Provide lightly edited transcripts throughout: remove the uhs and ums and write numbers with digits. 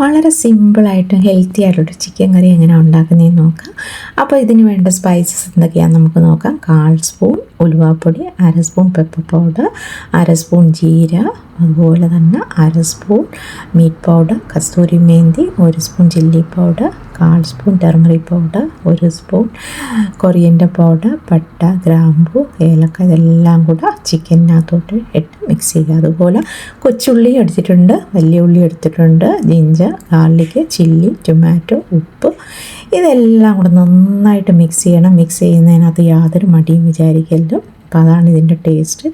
വളരെ സിമ്പിളായിട്ടും ഹെൽത്തി ആയിട്ടുള്ളൊരു ചിക്കൻ കറി എങ്ങനെ ഉണ്ടാക്കുന്നതെന്ന് നോക്കാം. അപ്പോൾ ഇതിന് വേണ്ട സ്പൈസസ് എന്തൊക്കെയാണെന്ന് നമുക്ക് നോക്കാം. 1/4 സ്പൂൺ ഉലുവാപ്പൊടി, 1/2 സ്പൂൺ പെപ്പർ പൗഡർ, 1/2 സ്പൂൺ ജീര, അതുപോലെ തന്നെ 1/2 സ്പൂൺ മീറ്റ് പൗഡർ, കസ്തൂരി മേന്തി, 1 spoon chilli powder, 1/4 spoon turmeric powder, 1 spoon coriander powder, പട്ട, ഗ്രാമ്പു, ഏലക്ക, ഇതെല്ലാം കൂടെ ചിക്കനകത്തോട്ട് ഇട്ട് മിക്സ് ചെയ്യുക. അതുപോലെ കൊച്ചുള്ളി എടുത്തിട്ടുണ്ട്, വലിയ ഉള്ളി എടുത്തിട്ടുണ്ട്, ജിഞ്ചർ, ഗാർലിക്, ചില്ലി, ടൊമാറ്റോ, ഉപ്പ്, ഇതെല്ലാം കൂടെ നന്നായിട്ട് മിക്സ് ചെയ്യണം. മിക്സ് ചെയ്യുന്നതിനകത്ത് യാതൊരു മടിയും വിചാരിക്കരുത്. അപ്പോൾ അതാണ് ഇതിൻ്റെ ടേസ്റ്റ്.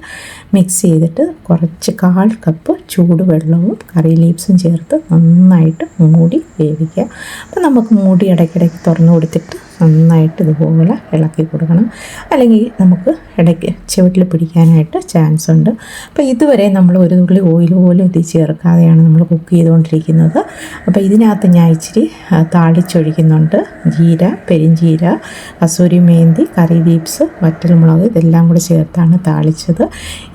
മിക്സ് ചെയ്തിട്ട് കുറച്ച് 1/4 കപ്പ് ചൂടുവെള്ളവും കറി ലീവ്സും ചേർത്ത് നന്നായിട്ട് മൂടി വേവിക്കുക. അപ്പോൾ നമുക്ക് മൂടി ഇടയ്ക്കിടയ്ക്ക് തുറന്നു കൊടുത്തിട്ട് നന്നായിട്ട് ഇതുപോലെ ഇളക്കി കൊടുക്കണം, അല്ലെങ്കിൽ നമുക്ക് ഇടയ്ക്ക് ചുവട്ടിൽ പിടിക്കാനായിട്ട് ചാൻസ് ഉണ്ട്. അപ്പോൾ ഇതുവരെ നമ്മൾ ഒരു തുള്ളി ഓയിൽ പോലും ഇത് ചേർക്കാതെയാണ് നമ്മൾ കുക്ക് ചെയ്തുകൊണ്ടിരിക്കുന്നത്. അപ്പോൾ ഇതിനകത്ത് ഞാൻ ഇച്ചിരി താളിച്ചൊഴിക്കുന്നുണ്ട്. ജീര, പെരിഞ്ചീര, കസൂരി മേന്തി, കറി ലീവ്സ്, വറ്റൽമുളക്, ഇതെല്ലാം കൂടി ചേർത്താണ് താളിച്ചത്.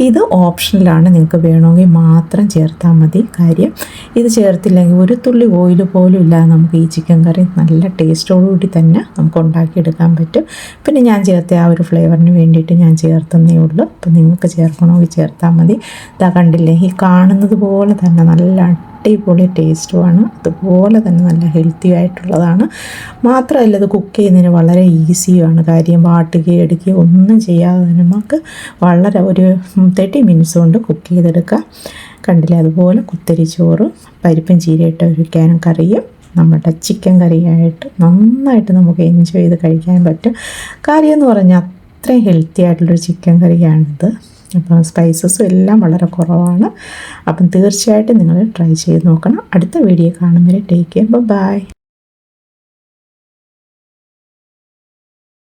ഇത് ഓപ്ഷണലാണ്, നിങ്ങൾക്ക് വേണമെങ്കിൽ മാത്രം ചേർത്താൽ മതി. കാര്യം ഇത് ചേർത്തില്ലെങ്കിൽ ഒരു തുള്ളി ഓയിൽ പോലും ഇല്ലാതെ നമുക്ക് ഈ ചിക്കൻ കറി നല്ല ടേസ്റ്റോടുകൂടി തന്നെ നമുക്ക് ഉണ്ടാക്കിയെടുക്കാൻ പറ്റും. പിന്നെ ഞാൻ ചേർത്ത ആ ഒരു ഫ്ലേവറിന് വേണ്ടിയിട്ട് ഞാൻ ചേർത്തന്നേ ഉള്ളൂ. അപ്പോൾ നിങ്ങൾക്ക് ചേർക്കണമെങ്കിൽ ചേർത്താൽ മതി. ഇതാ കണ്ടില്ലേ, ഈ കാണുന്നത് പോലെ തന്നെ നല്ല അടിപൊളി ടേസ്റ്റുമാണ്, അതുപോലെ തന്നെ നല്ല ഹെൽത്തി ആയിട്ടുള്ളതാണ്. മാത്രമല്ല ഇത് കുക്ക് ചെയ്യുന്നതിന് വളരെ ഈസിയുമാണ്. കാര്യം വാട്ടുകയോ എടുക്കുകയോ ഒന്നും ചെയ്യാതെ തന്നെ നമുക്ക് വളരെ ഒരു 30 മിനിറ്റ്സ് കൊണ്ട് കുക്ക് ചെയ്തെടുക്കാം. കണ്ടില്ലേ, അതുപോലെ കുത്തരി ചോറും പരിപ്പും ചീരയിട്ട ഒരു ക്യാനും കറിയും നമ്മുടെ ചിക്കൻ കറിയായിട്ട് നന്നായിട്ട് നമുക്ക് എൻജോയ് ചെയ്ത് കഴിക്കാൻ പറ്റും. കാര്യമെന്ന് പറഞ്ഞാൽ അത്രയും ഹെൽത്തി ആയിട്ടുള്ളൊരു ചിക്കൻ കറിയാണിത്. അപ്പം സ്പൈസസും എല്ലാം വളരെ കുറവാണ്. അപ്പം തീർച്ചയായിട്ടും നിങ്ങൾ ട്രൈ ചെയ്ത് നോക്കണം. അടുത്ത വീഡിയോ കാണും വരെ ടേക്ക് കെയർ, ബൈ.